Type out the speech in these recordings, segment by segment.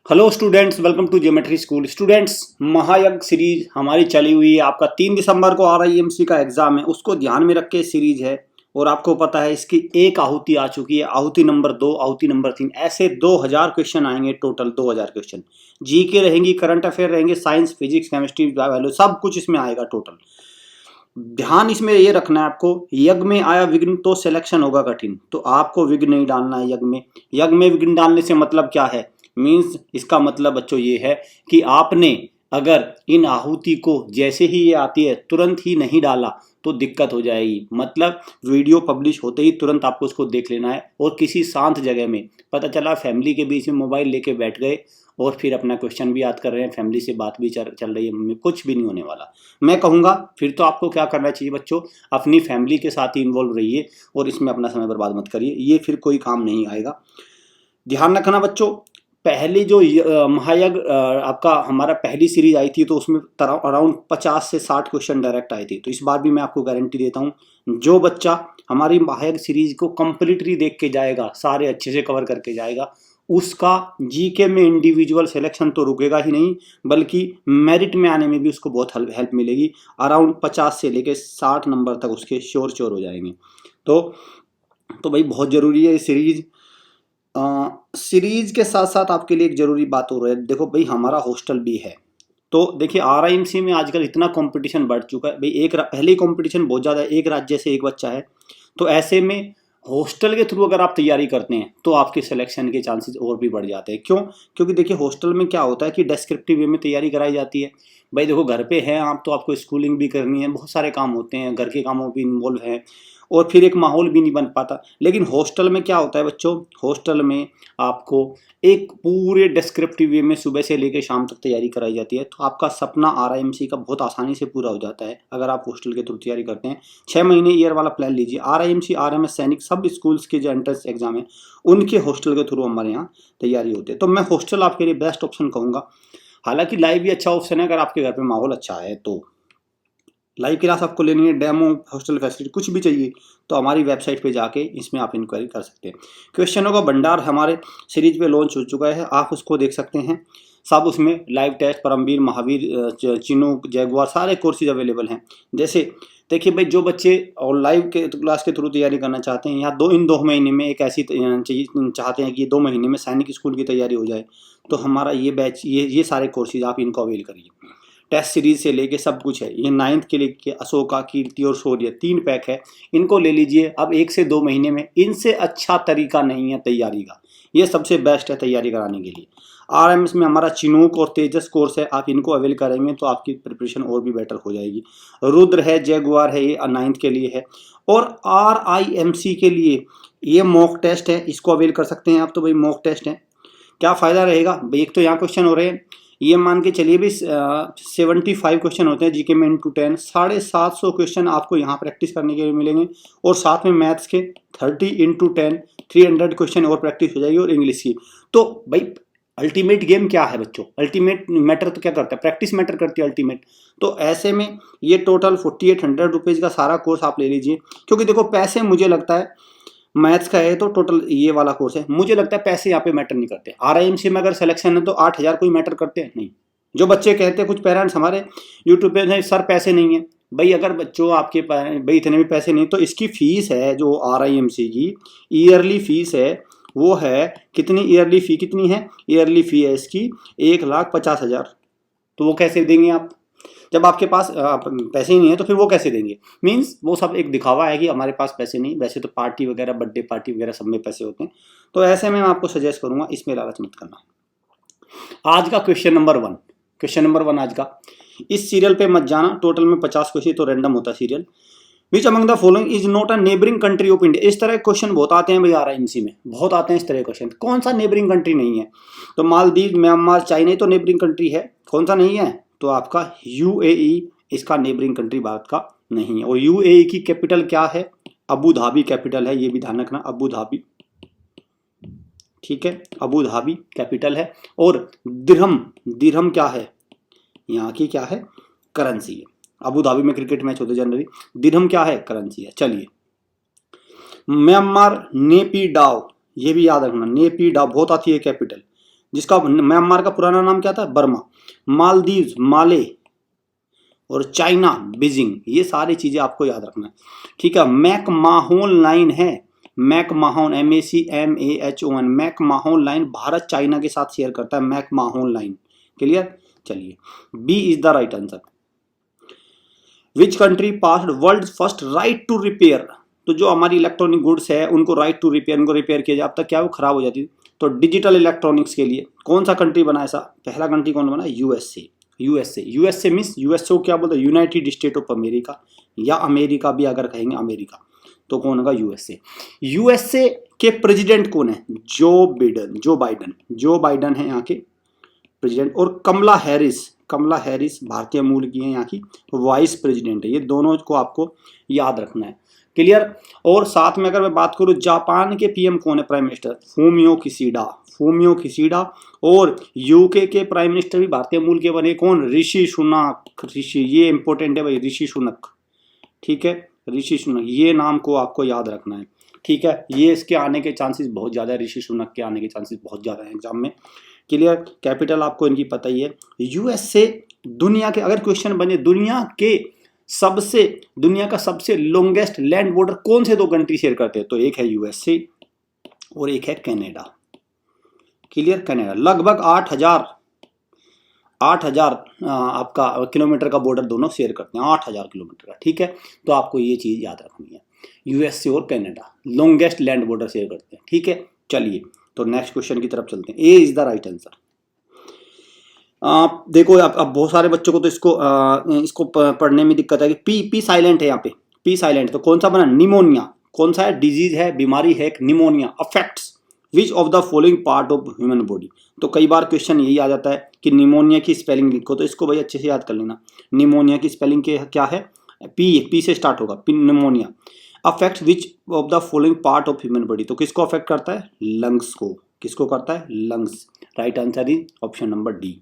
Hello students, welcome to geometry school. Students, महायज्ञ series हमारी चली हुई है। आपका 3 दिसंबर को RIMC का एग्जाम है, उसको ध्यान में रख के सीरीज है। और आपको पता है इसकी एक आहुति आ चुकी है, आहुति नंबर 2, आहुति नंबर 3, ऐसे 2000 क्वेश्चन आएंगे। टोटल 2000 क्वेश्चन जीके रहेंगी, करंट अफेयर रहेंगे, साइंस, फिजिक्स, केमिस्ट्री, बायोलॉजी, सब कुछ इसमें आएगा टोटल। ध्यान इसमें ये रखना है आपको, यज्ञ में आया विघ्न तो सिलेक्शन होगा कठिन। तो आपको विघ्न नहीं डालना है यज्ञ में। यज्ञ में विघ्न डालने से मतलब क्या है? मीन्स इसका मतलब बच्चों ये है कि आपने अगर इन आहुति को जैसे ही ये आती है तुरंत ही नहीं डाला तो दिक्कत हो जाएगी। मतलब वीडियो पब्लिश होते ही तुरंत आपको उसको देख लेना है, और किसी शांत जगह में, पता चला फैमिली के बीच में मोबाइल लेके बैठ गए और फिर अपना क्वेश्चन भी याद कर रहे हैं, फैमिली से बात भी चल रही है, मम्मी, कुछ भी नहीं होने वाला। मैं कहूँगा फिर तो आपको क्या करना चाहिए बच्चों, अपनी फैमिली के साथ ही इन्वॉल्व रहिए और इसमें अपना समय बर्बाद मत करिए, ये फिर कोई काम नहीं आएगा। ध्यान रखना बच्चों, पहली जो महायज्ञ आपका हमारा पहली सीरीज आई थी तो उसमें अराउंड 50 से 60 क्वेश्चन डायरेक्ट आए थे। तो इस बार भी मैं आपको गारंटी देता हूँ, जो बच्चा हमारी महायज्ञ सीरीज को कंप्लीटली देख के जाएगा, सारे अच्छे से कवर करके जाएगा, उसका जीके में इंडिविजुअल सिलेक्शन तो रुकेगा ही नहीं, बल्कि मेरिट में आने में भी उसको बहुत हेल्प मिलेगी। अराउंड 50 से लेके 60 नंबर तक उसके श्योर हो जाएंगे। तो भाई बहुत ज़रूरी है ये सीरीज। सीरीज के साथ साथ आपके लिए एक जरूरी बात हो रही है, देखो भाई हमारा हॉस्टल भी है। तो देखिए RIMC में आजकल इतना कंपटीशन बढ़ चुका है भाई, पहले कंपटीशन बहुत ज़्यादा है, एक राज्य से एक बच्चा है। तो ऐसे में हॉस्टल के थ्रू अगर आप तैयारी करते हैं तो आपके सिलेक्शन के चांसेस और भी बढ़ जाते हैं। क्यों? क्योंकि देखिए हॉस्टल में क्या होता है कि डेस्क्रिप्टिव वे में तैयारी कराई जाती है। भाई देखो घर पे हैं आप तो आपको स्कूलिंग भी करनी है, बहुत सारे काम होते हैं, घर के कामों भी इन्वॉल्व हैं, और फिर एक माहौल भी नहीं बन पाता। लेकिन हॉस्टल में क्या होता है बच्चों, हॉस्टल में आपको एक पूरे डिस्क्रिप्टिव वे में सुबह से लेकर शाम तक तैयारी कराई जाती है। तो आपका सपना RIMC का बहुत आसानी से पूरा हो जाता है अगर आप हॉस्टल के थ्रू तैयारी करते हैं। 6 महीने ईयर वाला प्लान लीजिए। RIMC, RMS, सैनिक, सब स्कूल्स के जो एंट्रेंस एग्जाम है उनके हॉस्टल के थ्रू हमारे यहाँ तैयारी होती है। तो मैं हॉस्टल आपके लिए बेस्ट ऑप्शन कहूँगा। हालांकि लाइव भी अच्छा ऑप्शन है अगर आपके घर पे माहौल अच्छा है तो। लाइव क्लास आपको लेनी है, डेमो, हॉस्टल फैसिलिटी कुछ भी चाहिए तो हमारी वेबसाइट पे जाके इसमें आप इंक्वायरी कर सकते हैं। क्वेश्चनों का भंडार हमारे सीरीज पे लॉन्च हो चुका है, आप उसको देख सकते हैं सब। उसमें live test, Paramvir, Mahavir, Chinook, Jaguar, सारे कोर्सेज अवेलेबल हैं। जैसे देखिए भाई, जो बच्चे और लाइव के क्लास के थ्रू तैयारी करना चाहते हैं, या इन 2 महीने में एक ऐसी चाहते हैं कि 2 महीने में सैनिक स्कूल की तैयारी हो जाए, तो हमारा ये बैच, ये सारे कोर्सेज आप इनको अवेल करिए। टेस्ट सीरीज से लेके सब कुछ है। ये 9th के लिए अशोका, कीर्ति और शौर्य 3 पैक है, इनको ले लीजिए। अब 1 से 2 महीने में इनसे अच्छा तरीका नहीं है तैयारी का, ये सबसे बेस्ट है तैयारी कराने के लिए। RMS में हमारा चिनूक और तेजस कोर्स है, आप इनको अवेल करेंगे तो आपकी प्रिपरेशन और भी बेटर हो जाएगी। रुद्र है, जैगुआर है, ये 9th के लिए है। और RIMC के लिए ये मॉक टेस्ट है, इसको अवेल कर सकते हैं आप। तो भाई मॉक टेस्ट है, क्या फ़ायदा रहेगा भाई? एक तो यहाँ क्वेश्चन हो रहे हैं, ये मान के चलिए भी 75 क्वेश्चन होते हैं जीके में इंटू 10, 750 क्वेश्चन आपको यहाँ प्रैक्टिस करने के लिए मिलेंगे। और साथ में मैथ्स के 30 इंटू 10, 300 क्वेश्चन और प्रैक्टिस हो जाएगी, और इंग्लिश की। तो भाई अल्टीमेट गेम क्या है बच्चों? अल्टीमेट मैटर तो क्या करता है? प्रैक्टिस मैटर करती है अल्टीमेट। तो ऐसे में ये टोटल 4800 रुपीज़ का सारा कोर्स आप ले लीजिए। क्योंकि देखो पैसे, मुझे लगता है मैथ्स का है तो टोटल ये वाला कोर्स है, मुझे लगता है पैसे यहाँ पे मैटर नहीं करते। RIMC में अगर सिलेक्शन है तो 8000 कोई मैटर करते हैं नहीं। जो बच्चे कहते हैं, कुछ पेरेंट्स हमारे यूट्यूब पे नहीं सर पैसे नहीं है, भाई अगर बच्चों आपके भाई इतने भी पैसे नहीं, तो इसकी फीस है जो RIMC की ईयरली फीस है, वो है कितनी? ईयरली फी कितनी है? ईयरली फी है इसकी 1,50,000। तो वो कैसे देंगे आप जब आपके पास पैसे ही नहीं है? तो फिर वो कैसे देंगे? मीन्स वो सब एक दिखावा है कि हमारे पास पैसे नहीं। वैसे तो पार्टी वगैरह, बर्थडे पार्टी वगैरह सब में पैसे होते हैं। तो ऐसे में मैं आपको सजेस्ट करूंगा इसमें लालच मत करना। आज का क्वेश्चन नंबर 1, क्वेश्चन नंबर 1 आज का, इस सीरियल पे मत जाना। टोटल में 50 क्वेश्चन, तो रैंडम होता है serial. Which among the following is not a neighbouring country of India? इस तरह क्वेश्चन बहुत आते हैं भाई RIMC में, बहुत आते हैं इस तरह क्वेश्चन। कौन सा नेबरिंग कंट्री नहीं है? तो मालदीव, म्यांमार, चाइना तो नेबरिंग कंट्री है। कौन सा नहीं है? तो आपका UAE इसका नेबरिंग कंट्री भारत का नहीं है। और UAE की कैपिटल क्या है? अबू धाबी कैपिटल है, ये भी ध्यान रखना, अबू धाबी। ठीक है, अबू धाबी कैपिटल है। और दिरहम क्या है? यहाँ की क्या है? करेंसी है। अबू धाबी में क्रिकेट मैच होते जनरली। दिरहम क्या है? करेंसी है। चलिए, म्यांमार नेपीडाव, ये भी याद रखना, नेपीडाव बहुत आती है कैपिटल। जिसका म्यांमार का पुराना नाम क्या था, बर्मा, मालदीव माले, और चाइना बीजिंग। ये सारी चीजें आपको याद रखना है, ठीक है। मैकमाहोन लाइन है, मैकमाहोन MACMAHON, मैकमाहोन लाइन भारत चाइना के साथ शेयर करता है, मैकमाहोन लाइन। क्लियर, चलिए B is the right answer. Which country passed world first right to repair, तो जो हमारी इलेक्ट्रॉनिक गुड्स है उनको राइट टू रिपेयर, उनको रिपेयर किया जाए, अब तक क्या वो खराब हो जाती थी, तो डिजिटल इलेक्ट्रॉनिक्स के लिए कौन सा कंट्री बना ऐसा, पहला कंट्री कौन बना, यूएसए मीन्स यूएसए को क्या बोलते हैं, यूनाइटेड स्टेट ऑफ अमेरिका, या अमेरिका भी अगर कहेंगे अमेरिका तो कौन होगा, यूएसए के प्रेसिडेंट कौन है, जो बाइडन है यहाँ के प्रेसिडेंट, और कमला हैरिस भारतीय मूल की है, यहाँ की वाइस प्रेसिडेंट है। ये दोनों को आपको याद रखना है। क्लियर, और साथ में अगर मैं बात करूँ जापान के पीएम कौन है, प्राइम मिनिस्टर फूमियो किसीडा, और यूके के प्राइम मिनिस्टर भी भारतीय मूल के बने, कौन, ऋषि सुनक, ये इंपॉर्टेंट है भाई, ऋषि सुनक, ठीक है, ऋषि सुनक, ये नाम को आपको याद रखना है, ठीक है। ये इसके आने के चांसेस बहुत ज़्यादा है, ऋषि सुनक के आने के चांसेस बहुत ज़्यादा है एग्जाम में। क्लियर, कैपिटल आपको इनकी पता ही है। यूएसए दुनिया के, अगर क्वेश्चन बने दुनिया का सबसे लॉन्गेस्ट लैंड बॉर्डर कौन से दो कंट्री शेयर करते हैं, तो एक है यूएसए और एक है कनाडा। क्लियर, कनाडा लगभग 8,000 आपका किलोमीटर का बॉर्डर दोनों शेयर करते हैं, 8,000 किलोमीटर का, ठीक है। तो आपको ये चीज याद रखनी है, यूएसए और Canada longest land border share करते हैं, ठीक है। चलिए तो नेक्स्ट क्वेश्चन की तरफ चलते हैं, ए इज द राइट आंसर। देखो अब बहुत सारे बच्चों को तो इसको पढ़ने में दिक्कत है कि पी साइलेंट है, यहाँ पे पी साइलेंट, तो कौन सा बना, निमोनिया, कौन सा है, डिजीज है, बीमारी है, pneumonia affects which of the following part of human body. तो कई बार क्वेश्चन यही आ जाता है कि निमोनिया की स्पेलिंग लिखो, तो इसको भाई अच्छे से याद कर लेना, निमोनिया की स्पेलिंग क्या है, पी से स्टार्ट होगा, pneumonia. Affect which of the following part of human body, तो किसको अफेक्ट करता है, लंग्स को, किसको करता है, lungs. Right answer is option number D.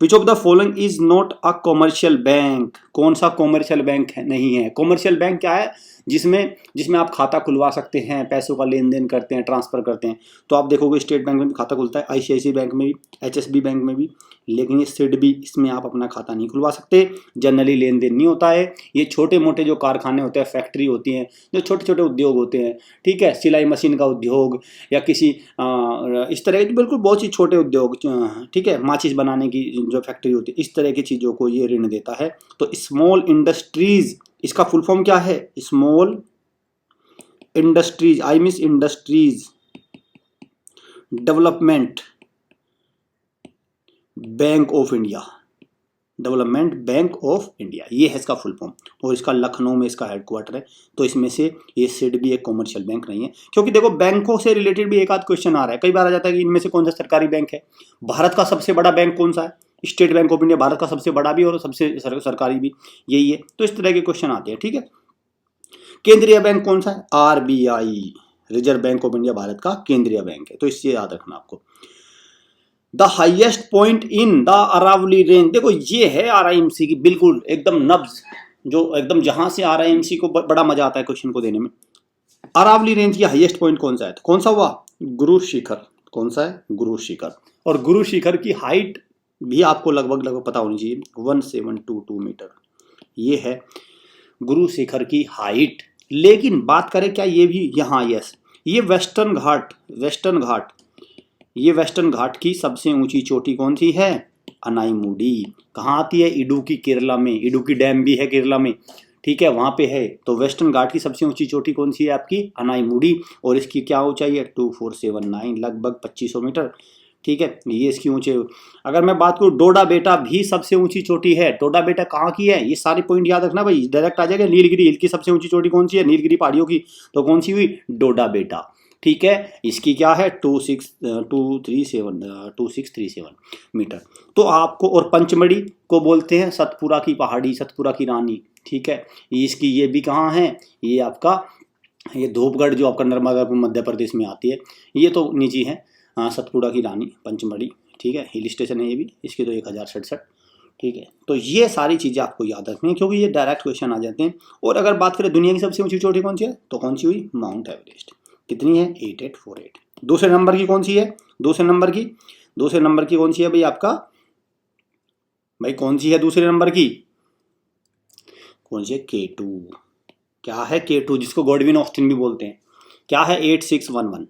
Which of the following is not a commercial bank, कौन सा कॉमर्शियल बैंक है, नहीं है। कॉमर्शियल बैंक क्या है, जिसमें आप खाता खुलवा सकते हैं, पैसों का लेन देन करते हैं, ट्रांसफर करते हैं। तो आप देखोगे स्टेट बैंक में भी खाता खुलता है, ICICI बैंक में भी, HSB बैंक में भी, लेकिन ये सिडबी, इसमें आप अपना खाता नहीं खुलवा सकते, जनरली लेन देन नहीं होता है। ये छोटे मोटे जो कारखाने होते हैं, फैक्ट्री होती हैं, जो छोटे छोटे उद्योग होते हैं, ठीक है, सिलाई मशीन का उद्योग या किसी इस तरह के बिल्कुल बहुत ही छोटे उद्योग, ठीक है, माचिस बनाने की जो फैक्ट्री होती है, इस तरह की चीज़ों को ये ऋण देता है। तो स्मॉल इंडस्ट्रीज, इसका फुल फॉर्म क्या है, small industries, industries development bank of India, development bank of India, ये है इसका फुल फॉर्म, और इसका लखनऊ में इसका हेडक्वार्टर है। तो इसमें से ये सिडबी एक कॉमर्शियल बैंक नहीं है, क्योंकि देखो बैंकों से रिलेटेड भी एक आध क्वेश्चन आ रहा है, कई बार आ जाता है कि इनमें से कौन सा सरकारी बैंक है, भारत का सबसे बड़ा बैंक कौन सा है, स्टेट बैंक ऑफ इंडिया भारत का सबसे बड़ा भी और सबसे सरकारी भी यही है। तो इस तरह के क्वेश्चन आते हैं, ठीक है। केंद्रीय बैंक कौन सा है, RBI, reserve bank of India भारत का केंद्रीय बैंक है, तो इससे याद रखना आपको। The highest point in the Aravalli range, देखो ये है RIMC की बिल्कुल एकदम नब्ज, जो एकदम जहां से RIMC को बड़ा मजा आता है क्वेश्चन को देने में। अरावली रेंज की हाईएस्ट पॉइंट कौन सा है, तो कौन सा हुआ, गुरु शिखर, कौन सा है, गुरु शिखर। और गुरु शिखर की हाइट भी आपको लगभग पता होनी चाहिए, 1722 मीटर, ये है गुरु शिखर की हाइट। लेकिन बात करें क्या ये भी यहाँ, यस, ये वेस्टर्न घाट की सबसे ऊंची चोटी कौन सी है, अनाईमुडी। कहाँ आती है, इडुक्की, केरला में, इडुक्की डैम भी है केरला में, ठीक है, वहां पे है। तो वेस्टर्न घाट की सबसे ऊंची चोटी कौन सी है आपकी, अनाईमुडी, और इसकी क्या ऊंचाई है, 2479, लगभग 2500 मीटर, ठीक है, ये इसकी ऊंचे। अगर मैं बात करूँ डोडा बेटा भी सबसे ऊंची चोटी है, डोडा बेटा कहाँ की है, ये सारे पॉइंट याद रखना भाई, डायरेक्ट आ जाएगा। नीलगिरी हिल की सबसे ऊंची चोटी कौन सी है, नीलगिरी पहाड़ियों की, तो कौन सी हुई, डोडा बेटा, ठीक है, इसकी क्या है 2637 मीटर। तो आपको, और पंचमढ़ी को बोलते हैं सतपुरा की पहाड़ी, सतपुरा की रानी, ठीक है, इसकी ये भी कहाँ है, ये आपका, ये धूपगढ़ जो आपका नर्मदापुर मध्य प्रदेश में आती है, ये तो नीचे है, सतपुड़ा की रानी, पंचमढ़ी, ठीक है, हिल स्टेशन है ये भी, इसकी तो 1067, ठीक है। तो ये सारी चीज़ें आपको याद रखनी है, क्योंकि ये डायरेक्ट क्वेश्चन आ जाते हैं। और अगर बात करें दुनिया की सबसे ऊंची चोटी कौन सी है, तो कौन सी हुई, माउंट एवरेस्ट, कितनी है, 8848। दूसरे नंबर की कौन सी है, दूसरे दूसरे नंबर की कौन सी है भाई आपका, भाई कौन सी है दूसरे नंबर की, कौन सी है, K2। क्या है K2, जिसको गॉडविन ऑस्टिन भी बोलते हैं, क्या है 8611।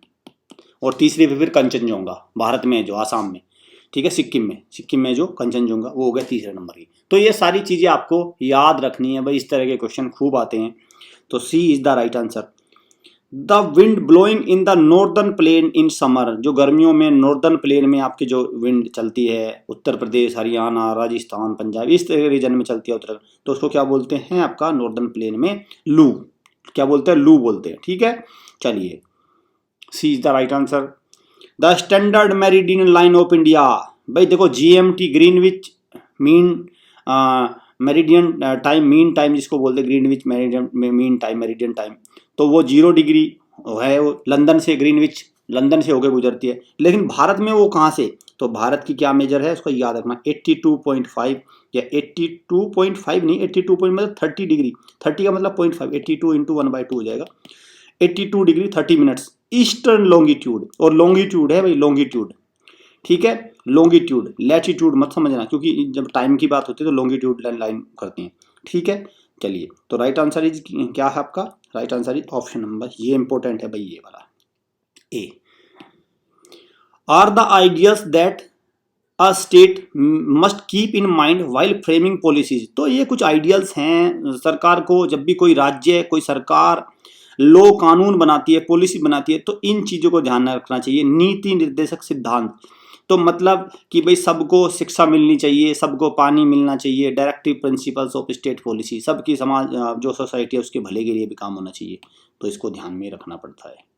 और तीसरी पे फिर कंचनजंगा, भारत में है जो, आसाम में, ठीक है, सिक्किम में जो कंचनजंगा, वो हो गया तीसरे नंबर की। तो ये सारी चीज़ें आपको याद रखनी है भाई, इस तरह के क्वेश्चन खूब आते हैं। तो C is the right answer. The wind blowing in the northern plain in summer, जो गर्मियों में नॉर्दर्न प्लेन में आपकी जो विंड चलती है, उत्तर प्रदेश, हरियाणा, राजस्थान, पंजाब, इस तरह के रीजन में चलती है उत्तर, तो उसको क्या बोलते हैं आपका नॉर्दर्न प्लेन में, लू। क्या बोलते हैं, लू बोलते हैं, ठीक है। चलिए, C is the right answer. The standard meridian line of India, भाई देखो GMT Greenwich mean meridian time, mean time जिसको बोलते हैं, Greenwich mean time, meridian time, तो वो 0 डिग्री है, वो लंदन से, ग्रीनविच लंदन से होकर गुजरती है। लेकिन भारत में वो कहाँ से, तो भारत की क्या मेजर है उसको याद रखना, 82.5 या 82.5 नहीं, 82 मतलब 30 डिग्री, 30 का मतलब 0.5, 82 इंटू 1/2 हो जाएगा, 82 डिग्री 30 मिनट्स ईस्टर्न लॉन्गिट्यूड। और लॉन्गिट्यूड है भाई, लॉन्गिट्यूड, ठीक है, लॉन्गिट्यूड, लैटिट्यूड मत समझना, क्योंकि जब टाइम की बात होती है तो लॉन्गिट्यूड लाइन करती हैं, ठीक है। चलिए, तो राइट आंसर इज क्या है आपका, right answer is option number, ये इंपॉर्टेंट है भाई, ये वाला A. Are the ideas that a state must keep in mind while framing policies, तो ये कुछ आइडियल्स हैं सरकार को, जब भी कोई राज्य, कोई सरकार लो कानून बनाती है, पॉलिसी बनाती है, तो इन चीजों को ध्यान में रखना चाहिए। नीति निर्देशक सिद्धांत, तो मतलब कि भाई सबको शिक्षा मिलनी चाहिए, सबको पानी मिलना चाहिए, directive principles of state policy, सबकी समाज जो सोसाइटी है उसके भले के लिए भी काम होना चाहिए, तो इसको ध्यान में रखना पड़ता है।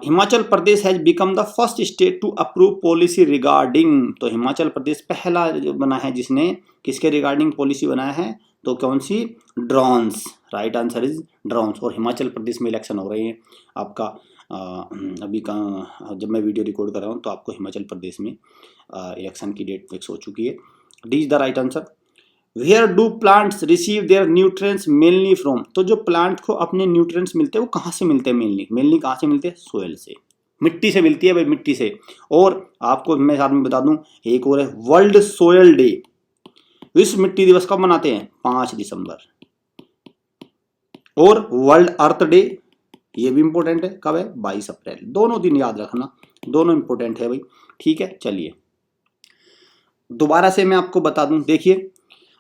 Himachal Pradesh has become the first state to approve policy regarding, तो हिमाचल प्रदेश पहला जो बना है जिसने किसके रिगार्डिंग पॉलिसी बनाया है, तो कौन सी, drones, right answer is drones. और हिमाचल प्रदेश में इलेक्शन हो रहे हैं आपका, अभी का जब मैं वीडियो रिकॉर्ड कर रहा हूँ तो आपको हिमाचल प्रदेश में इलेक्शन की डेट फिक्स हो चुकी है। D is the right answer. Where do plants receive their nutrients mainly from, तो जो प्लांट को अपने न्यूट्रिएंट्स मिलते हैं वो कहाँ से मिलते हैं, मेनली कहाँ से मिलते हैं, सोयल से, मिट्टी से मिलती है भाई, मिट्टी से। और आपको मैं साथ में बता दूं, एक और है वर्ल्ड सोयल डे, विश्व मिट्टी दिवस कब मनाते हैं, 5 दिसंबर। और वर्ल्ड अर्थ डे, ये भी इंपॉर्टेंट है, कब है, 22 अप्रैल। दोनों दिन याद रखना, दोनों इंपॉर्टेंट है भाई, ठीक है। चलिए, दोबारा से मैं आपको बता दूं, देखिए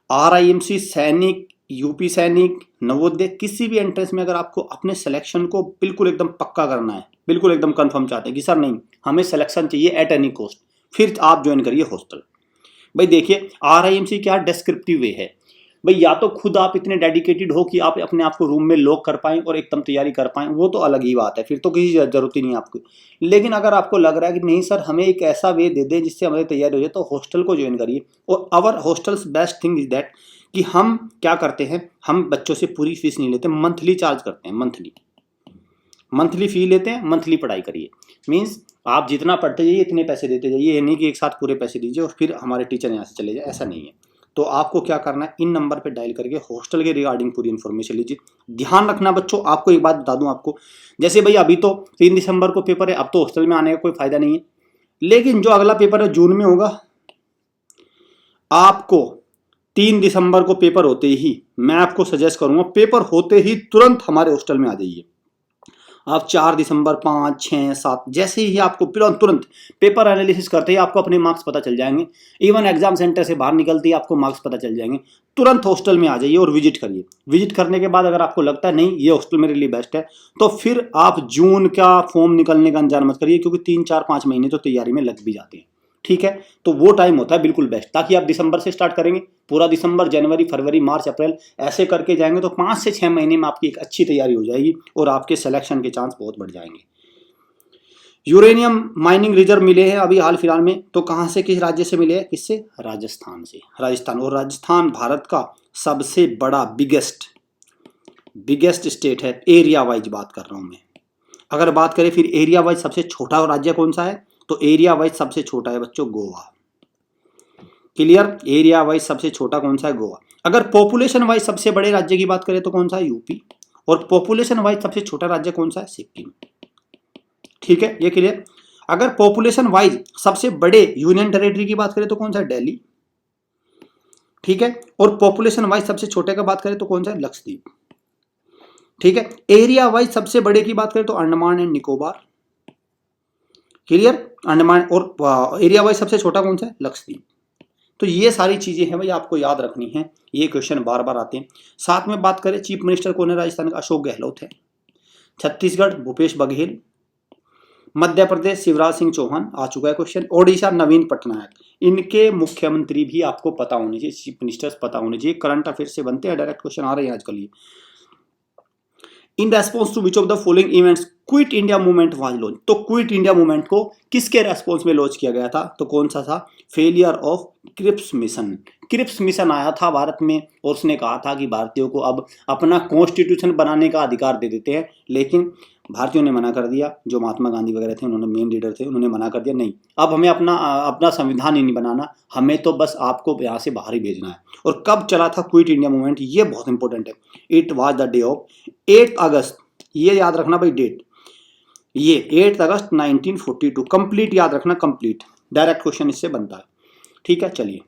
RIMC सैनिक, यूपी सैनिक, नवोदय, किसी भी एंट्रेंस में अगर आपको अपने सिलेक्शन को बिल्कुल एकदम पक्का करना है, बिल्कुल एकदम कंफर्म चाहते हैं कि सर नहीं हमें सिलेक्शन चाहिए एट एनी कॉस्ट, फिर आप ज्वाइन करिए हॉस्टल। भाई देखिए, RIMC क्या डिस्क्रिप्टिव वे है भाई, या तो खुद आप इतने डेडिकेटेड हो कि आप अपने आप को रूम में लॉक कर पाएं और एकदम तैयारी कर पाएं, वो तो अलग ही बात है, फिर तो किसी जरूरत ही नहीं है आपको। लेकिन अगर आपको लग रहा है कि नहीं सर हमें एक ऐसा वे दे दें जिससे हमारी तैयारी हो जाए, तो हॉस्टल को ज्वाइन करिए। और our hostels best thing is that कि हम क्या करते हैं, हम बच्चों से पूरी फीस नहीं लेते, मंथली चार्ज करते हैं, मंथली फी लेते हैं, मंथली पढ़ाई करिए। मीन्स आप जितना पढ़ते जाइए इतने पैसे देते जाइए, ये नहीं कि एक साथ पूरे पैसे दीजिए और फिर हमारे टीचर यहाँ से चले जाए, ऐसा नहीं है। तो आपको क्या करना है, इन नंबर पे डायल करके हॉस्टल के रिगार्डिंग पूरी इन्फॉर्मेशन लीजिए। ध्यान रखना बच्चों, आपको एक बात बता दूं आपको, जैसे भाई अभी तो 3 दिसंबर को पेपर है, अब तो हॉस्टल में आने का कोई फायदा नहीं है, लेकिन जो अगला पेपर है जून में होगा, आपको 3 दिसंबर को पेपर होते ही मैं आपको सजेस्ट करूंगा, पेपर होते ही तुरंत हमारे हॉस्टल में आ जाइए। आप 4 दिसंबर, 5, 6, 7 जैसे ही आपको तुरंत पेपर एनालिसिस करते ही आपको अपने मार्क्स पता चल जाएंगे, इवन एग्जाम सेंटर से बाहर निकलते ही आपको मार्क्स पता चल जाएंगे। तुरंत हॉस्टल में आ जाइए और विजिट करिए। विजिट करने के बाद अगर आपको लगता है नहीं ये हॉस्टल मेरे लिए बेस्ट है, तो फिर आप जून का फॉर्म निकलने का इंतजार मत करिए, क्योंकि 3, 4, 5 महीने तो तैयारी में लग भी जाते हैं, ठीक है। तो वो टाइम होता है बिल्कुल बेस्ट, ताकि आप दिसंबर से स्टार्ट करेंगे, पूरा दिसंबर, जनवरी, फरवरी, मार्च, अप्रैल ऐसे करके जाएंगे तो 5 से 6 महीने में आपकी एक अच्छी तैयारी हो जाएगी और आपके सिलेक्शन के चांस बहुत बढ़ जाएंगे। यूरेनियम माइनिंग रिजर्व मिले हैं अभी हाल फिलहाल में, तो कहाँ से, किस राज्य से मिले हैं, किससे, राजस्थान से, राजस्थान। और राजस्थान भारत का सबसे बड़ा बिगेस्ट स्टेट है, एरिया वाइज बात कर रहा हूं मैं। अगर बात करें फिर एरिया वाइज सबसे छोटा राज्य कौन सा है, तो एरिया वाइज सबसे छोटा है बच्चों गोवा। क्लियर, एरिया वाइज सबसे छोटा कौन सा है, गोवा। अगर पॉपुलेशन वाइज सबसे बड़े राज्य की बात करें तो कौन सा है, यूपी। और पॉपुलेशन वाइज सबसे छोटा राज्य कौन सा है, सिक्किम। ठीक है, ये क्लियर। अगर पॉपुलेशन वाइज सबसे बड़े यूनियन टेरिटरी की बात करें तो कौन सा है? दिल्ली, ठीक है। और पॉपुलेशन वाइज सबसे छोटे का बात करें तो कौन सा है? लक्षद्वीप, ठीक है। एरिया वाइज सबसे बड़े की बात करें तो अंडमान एंड निकोबार, क्लियर, अंडमान। और एरिया वाइज सबसे छोटा कौन सा है? लक्षद्वीप। तो ये सारी चीजें हैं भाई आपको याद रखनी है, ये क्वेश्चन बार बार आते हैं। साथ में बात करें चीफ मिनिस्टर कौन है राजस्थान का? अशोक गहलोत है। छत्तीसगढ़ भूपेश बघेल, मध्य प्रदेश शिवराज सिंह चौहान, आ चुका है क्वेश्चन। ओडिशा नवीन पटनायक। इनके मुख्यमंत्री भी आपको पता होने चाहिए, चीफ मिनिस्टर्स पता होने चाहिए, करंट अफेयर से बनते हैं, डायरेक्ट क्वेश्चन आ रहे हैं आजकल ये। In response to which of the following events quit India movement was launch? तो क्विट इंडिया मूवमेंट को किसके रेस्पॉन्स में लॉन्च किया गया था? तो कौन सा था? Failure of Cripps mission. Cripps mission आया था भारत में और उसने कहा था कि भारतीयों को अब अपना कॉन्स्टिट्यूशन बनाने का अधिकार दे देते हैं, लेकिन भारतीयों ने मना कर दिया। जो महात्मा गांधी वगैरह थे, उन्होंने मेन लीडर थे, उन्होंने मना कर दिया, नहीं अब हमें अपना संविधान ही नहीं बनाना, हमें तो बस आपको यहाँ से बाहर ही भेजना है। और कब चला था क्विट इंडिया मूवमेंट? ये बहुत इंपॉर्टेंट है। It was the day of 8 अगस्त, ये याद रखना भाई डेट, ये 8 अगस्त 1942, कंप्लीट याद रखना, कंप्लीट, डायरेक्ट क्वेश्चन इससे बनता है, ठीक है। चलिए,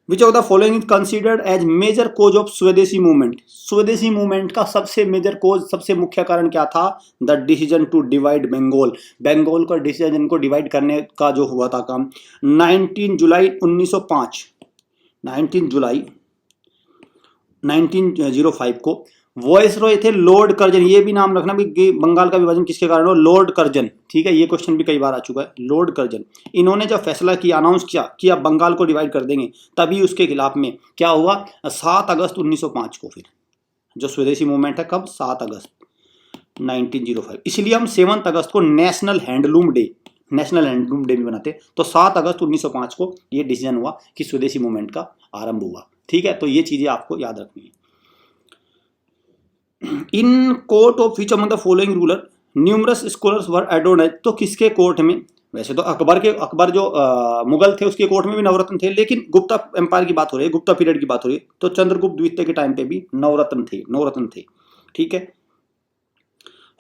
which of the following is considered as major cause of swadeshi movement? Swadeshi movement का सबसे मेजर कोज, सबसे मुख्य कारण क्या था? The decision to divide Bengal. Bengal का डिसीजन को डिवाइड करने का जो हुआ था काम 19 जुलाई 1905, 19 जुलाई 1905 को। वॉइस रॉय थे लॉर्ड कर्जन, ये भी नाम रखना भी, बंगाल का विभाजन किसके कारण हो? लॉर्ड कर्जन, ठीक है। ये क्वेश्चन भी कई बार आ चुका है, लॉर्ड कर्जन। इन्होंने जब फैसला किया, अनाउंस किया कि अब बंगाल को डिवाइड कर देंगे, तभी उसके खिलाफ में क्या हुआ? 7 अगस्त 1905 को फिर जो स्वदेशी मूवमेंट है, कब? 7 अगस्त 1905। इसलिए हम 7 अगस्त को national handloom day, national handloom day भी बनाते। तो 7 अगस्त 1905 को ये डिसीजन हुआ कि स्वदेशी मूवमेंट का आरंभ हुआ, ठीक है। तो ये चीजें आपको याद रखनी है। In court of which among the following ruler numerous scholars were adorned? तो किसके कोर्ट में? वैसे तो अकबर जो मुगल थे उसके कोर्ट में भी नवरत्न थे, लेकिन गुप्ता एम्पायर की बात हो रही है, गुप्ता पीरियड की बात हो रही है, तो चंद्रगुप्त द्वितीय के टाइम पे भी नवरत्न थे, ठीक है।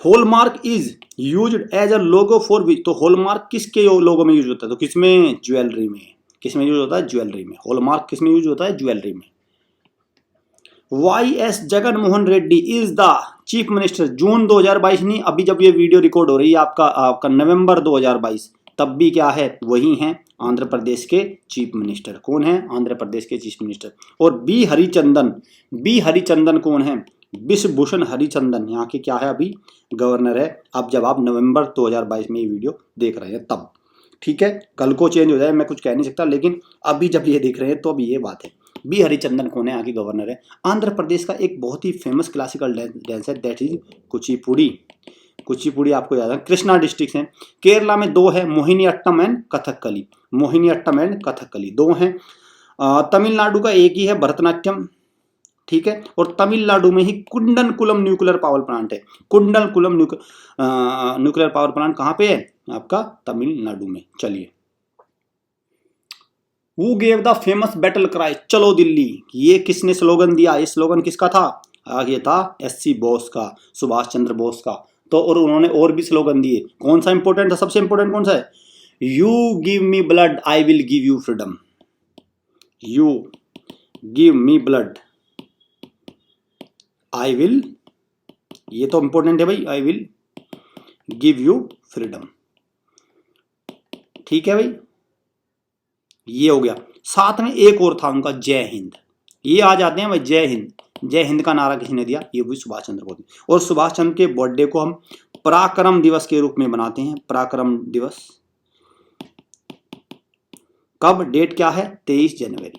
Hallmark is used as a logo for which? तो हॉलमार्क किसके लोगो में यूज होता है? तो किसमें? ज्वेलरी में। किसमें यूज होता है? ज्वेलरी में। हॉलमार्क किसमें यूज होता है? ज्वेलरी में। YS Jaganmohan Reddy is the chief minister. June 2022 नहीं, अभी जब ये वीडियो रिकॉर्ड हो रही है आपका नवंबर 2022, तब भी क्या है? वही हैं आंध्र प्रदेश के चीफ मिनिस्टर। कौन है? आंध्र प्रदेश के चीफ मिनिस्टर। और बी हरिचंदन कौन है? बिश्वभूषण हरिचंदन यहाँ के क्या है? अभी गवर्नर है। अब जब आप नवंबर 2022 में ये वीडियो देख रहे हैं तब, ठीक है। कल को चेंज हो जाए मैं कुछ कह नहीं सकता, लेकिन अभी जब ये देख रहे हैं तो अभी ये बात है। बी हरिचंदन कौन है? आगे गवर्नर है। आंध्र प्रदेश का एक बहुत ही फेमस क्लासिकल डांस है, दैट इज कुचिपुड़ी। कुचिपुड़ी आपको याद है, कृष्णा डिस्ट्रिक्ट है। केरला में 2 है, मोहिनी अट्टम एंड कथकली। मोहिनी अट्टम एंड कथकली 2 हैं। तमिलनाडु का एक ही है, भरतनाट्यम, ठीक है। और तमिलनाडु में ही कुंडनकुलम न्यूक्लियर पावर प्लांट है। कुंडनकुलम न्यूक्लियर पावर प्लांट कहाँ पे है? आपका तमिलनाडु में। चलिए, Who gave the famous battle cry चलो दिल्ली? ये किसने स्लोगन दिया? ये स्लोगन किसका था? आगे था SC बोस का, सुभाष चंद्र बोस का। तो और उन्होंने और भी स्लोगन दिए। कौन सा इंपॉर्टेंट था? सबसे इंपॉर्टेंट कौन सा है? You give me blood I will give you freedom. You give me blood I will, ये तो इंपॉर्टेंट है भाई, I will give you freedom, ठीक है भाई, ये हो गया। साथ में एक और था उनका, जय हिंद। ये आ जाते हैं भाई, जय हिंद। जय हिंद का नारा किसने दिया? ये भी सुभाष चंद्र बोस ने। और सुभाष चंद्र के बर्थडे को हम पराक्रम दिवस के रूप में मनाते हैं। पराक्रम दिवस कब? डेट क्या है? 23 जनवरी,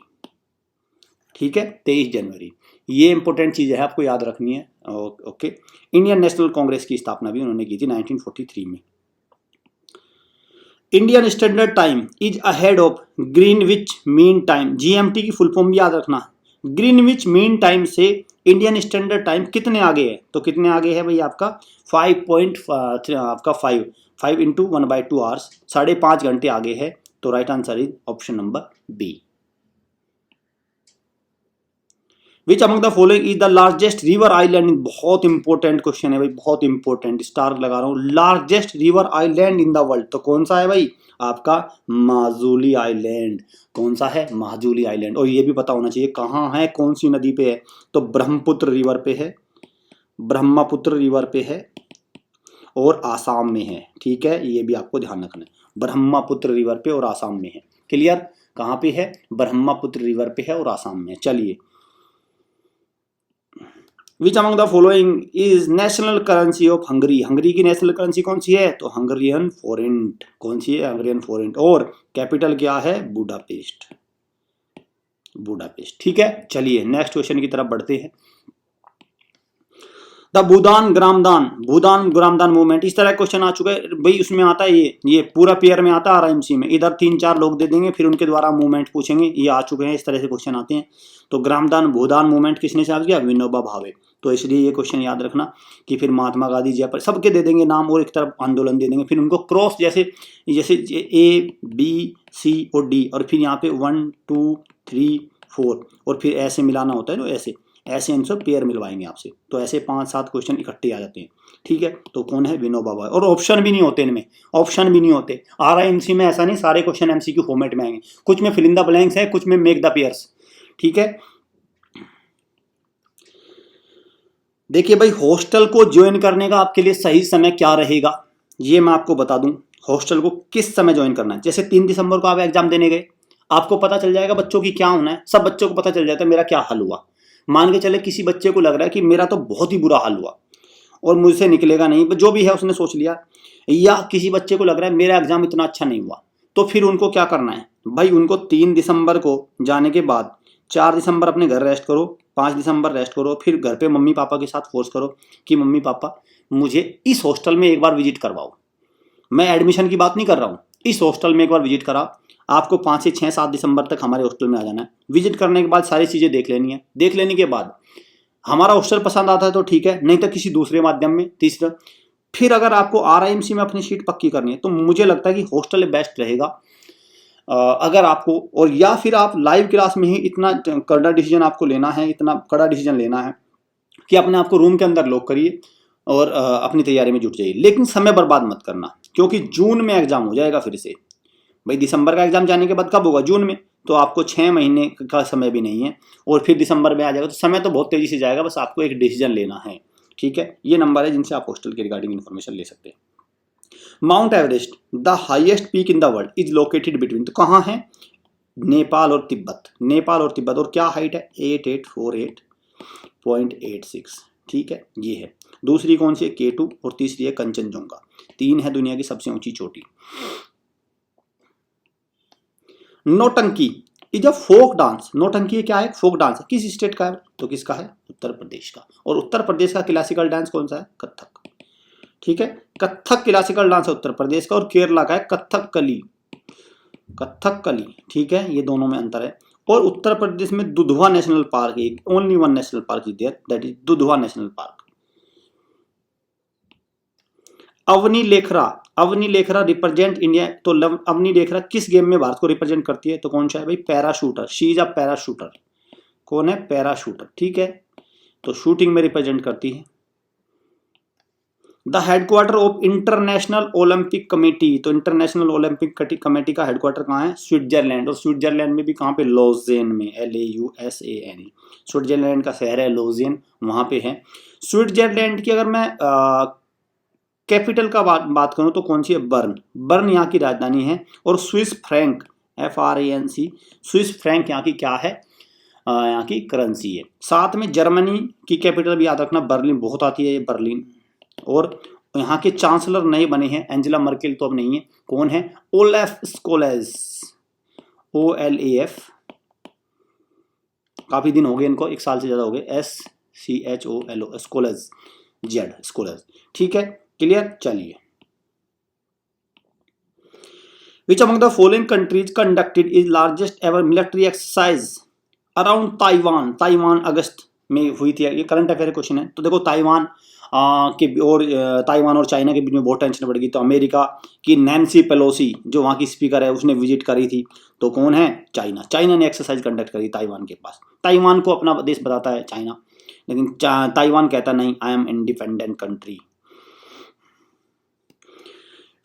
ठीक है, 23 जनवरी। ये इंपॉर्टेंट चीज है, आपको याद रखनी है। ओके। इंडियन नेशनल कांग्रेस की स्थापना भी उन्होंने की थी 1943 में। Indian standard time is ahead of Greenwich mean time. GMT की फुल फॉर्म भी याद रखना। ग्रीनविच मीन टाइम से इंडियन स्टैंडर्ड टाइम कितने आगे है? तो कितने आगे है भाई? आपका 5.3, आपका 5 इंटू 1/2 आवर्स, 5.5 घंटे आगे है। तो right answer is option number B. Which among the following is the largest river island in, बहुत इंपॉर्टेंट क्वेश्चन है भाई, बहुत इंपॉर्टेंट, स्टार लगा रहा हूं, largest river island in the world, तो कौन सा है भाई, आपका माजुली आइलैंड, कौन सा है, माजुली आइलैंड। और ये भी पता होना चाहिए कहाँ है, कौन सी नदी पे है, तो ब्रह्मपुत्र रिवर पे है, ब्रह्मपुत्र रिवर पे है और आसाम में है, ठीक है, ये भी आपको ध्यान रखना है, ब्रह्मपुत्र रिवर पे और आसाम में है, क्लियर, कहाँ पे है, ब्रह्मपुत्र रिवर पे है और आसाम में। चलिए, which among the following is national currency of Hungary, Hungary की नेशनल करेंसी कौन सी है, तो हंगरियन फोरेंट, कौन सी है, हंगरियन फोरेंट, और कैपिटल क्या है, बुडापेस्ट, बुडापेस्ट, ठीक है। चलिए नेक्स्ट क्वेश्चन की तरफ बढ़ते हैं। द भूदान ग्रामदान मूवमेंट, इस तरह क्वेश्चन आ चुका है भाई, उसमें आता है ये पूरा पेयर में आता है आरएमसी में, इधर 3-4 लोग दे देंगे, फिर उनके द्वारा मूवमेंट पूछेंगे, ये आ चुके हैं, इस तरह से क्वेश्चन आते हैं। तो ग्रामदान भूदान मूवमेंट किसने स्टार्ट किया, विनोबा भावे, तो इसलिए ये क्वेश्चन याद रखना कि फिर महात्मा गांधी, जयप्रकाश, सबके दे देंगे नाम और एक तरफ आंदोलन दे देंगे, फिर उनको क्रॉस जैसे जैसे A B C और D, और फिर यहाँ पे 1 2 3 4 और फिर ऐसे मिलाना होता है ना, ऐसे इनसे पेयर मिलवाएंगे आपसे, तो ऐसे 5-7 क्वेश्चन इकट्ठे आ जाते हैं, ठीक है। तो कौन है, विनोबा भावे, और ऑप्शन भी नहीं होते इनमें, ऑप्शन भी नहीं होते, आरआईएमसी में ऐसा नहीं सारे क्वेश्चन एमसीक्यू फॉर्मेट में आएंगे, कुछ में फिल इन द ब्लैंक्स है, कुछ में मेक द पेयर्स, ठीक है। देखिए भाई, हॉस्टल को ज्वाइन करने का आपके लिए सही समय क्या रहेगा, ये मैं आपको बता दूं, हॉस्टल को किस समय ज्वाइन करना है। जैसे 3 दिसंबर को आप एग्जाम देने गए, आपको पता चल जाएगा बच्चों की क्या होना है, सब बच्चों को पता चल जाता है मेरा क्या हाल हुआ। मान के चले किसी बच्चे को लग रहा है कि मेरा तो बहुत ही बुरा हाल हुआ और मुझसे निकलेगा नहीं, जो भी है उसने सोच लिया, या किसी बच्चे को लग रहा है मेरा एग्जाम इतना अच्छा नहीं हुआ, तो फिर उनको क्या करना है भाई, उनको 3 दिसंबर को जाने के बाद 4 दिसंबर अपने घर रेस्ट करो, 5 दिसंबर रेस्ट करो, फिर घर पे मम्मी पापा के साथ फोर्स करो कि मम्मी पापा मुझे इस हॉस्टल में एक बार विजिट करवाओ, मैं एडमिशन की बात नहीं कर रहा हूँ, इस हॉस्टल में एक बार विजिट कराओ, आपको 5 से 6-7 दिसंबर तक हमारे हॉस्टल में आ जाना है। विजिट करने के बाद सारी चीज़ें देख लेनी है, देख लेने के बाद हमारा हॉस्टल पसंद आता है तो ठीक है, नहीं तो किसी दूसरे माध्यम में। तीसरा, फिर अगर आपको आरआईएमसी में अपनी सीट पक्की करनी है तो मुझे लगता है कि हॉस्टल बेस्ट रहेगा, अगर आपको, और या फिर आप लाइव क्लास में ही इतना कड़ा डिसीजन आपको लेना है, इतना कड़ा डिसीजन लेना है कि अपने आप को रूम के अंदर लॉक करिए और अपनी तैयारी में जुट जाइए, लेकिन समय बर्बाद मत करना, क्योंकि जून में एग्जाम हो जाएगा फिर से भाई, दिसंबर का एग्जाम जाने के बाद कब होगा, जून में, तो आपको 6 महीने का समय भी नहीं है, और फिर दिसंबर में आ जाएगा, तो समय तो बहुत तेजी से जाएगा, बस आपको एक डिसीजन लेना है, ठीक है। ये नंबर है जिनसे आप हॉस्टल के रिगार्डिंग इन्फॉर्मेशन ले सकते हैं। Mount Everest, the highest peak in the world, is located between, तो कहाँ है, नेपाल और तिब्बत, नेपाल और तिब्बत, और क्या हाइट है, 8848.86, ठीक है, ये है। दूसरी कौन सी है, K2, और तीसरी है कंचनजंगा, 3 है दुनिया की सबसे ऊंची चोटी। नौटंकी इज अ फोक डांस, नौटंकी क्या है, फोक डांस है, किस स्टेट का है, तो किसका है, उत्तर प्रदेश का, और उत्तर प्रदेश का क्लासिकल डांस कौन सा है, कथक, ठीक है, कथक क्लासिकल डांस है उत्तर प्रदेश का, और केरला का है कथकली, कथकली, ठीक है, ये दोनों में अंतर है। और उत्तर प्रदेश में दुधवा नेशनल पार्क है, only one national park is there, that is Dudhwa national park. Avani Lekhara represent India, तो अवनी लेखरा किस गेम में भारत को रिप्रेजेंट करती है, तो कौन सा है भाई, parachuter, she is a parachuter, कौन है, पैराशूटर, ठीक है, तो शूटिंग में रिप्रेजेंट करती है। The headquarter of international Olympic committee, तो इंटरनेशनल ओलंपिक कमेटी का हेडक्वार्टर कहाँ है, स्विट्जरलैंड, और स्विट्जरलैंड में भी कहाँ पे, लॉजेन में, LAUSANE, स्विट्जरलैंड का शहर है लॉजेन, वहां पे है। स्विट्जरलैंड की अगर मैं कैपिटल का बात करूं तो कौन सी है, बर्न यहाँ की राजधानी है, और Swiss franc, FRANC, Swiss franc यहाँ की क्या है, यहाँ की करेंसी है। साथ में जर्मनी की कैपिटल भी याद रखना, बर्लिन, बहुत आती है ये बर्लिन, और यहाँ के चांसलर नए बने हैं, एंजेला मर्केल तो अब नहीं है, कौन है, ओलेफ स्कोलेज, OLAF, काफी दिन हो गए इनको, 1 साल से ज्यादा हो गए, SCHOLO, स्कोलेज, स्कोलेज, ठीक है, क्लियर। चलिए, which among the following countries conducted is largest ever military exercise around Taiwan, अगस्त में हुई थी, ये करंट अफेयर क्वेश्चन है। तो देखो ताइवान ताइवान और चाइना के बीच में बहुत टेंशन बढ़ गई, तो अमेरिका की नैन्सी पेलोसी जो वहाँ की स्पीकर है उसने विजिट करी थी, तो कौन है, चाइना। चाइना ने एक्सरसाइज कंडक्ट करी ताइवान के पास। ताइवान को अपना देश बताता है चाइना, लेकिन ताइवान कहता नहीं, I am independent country.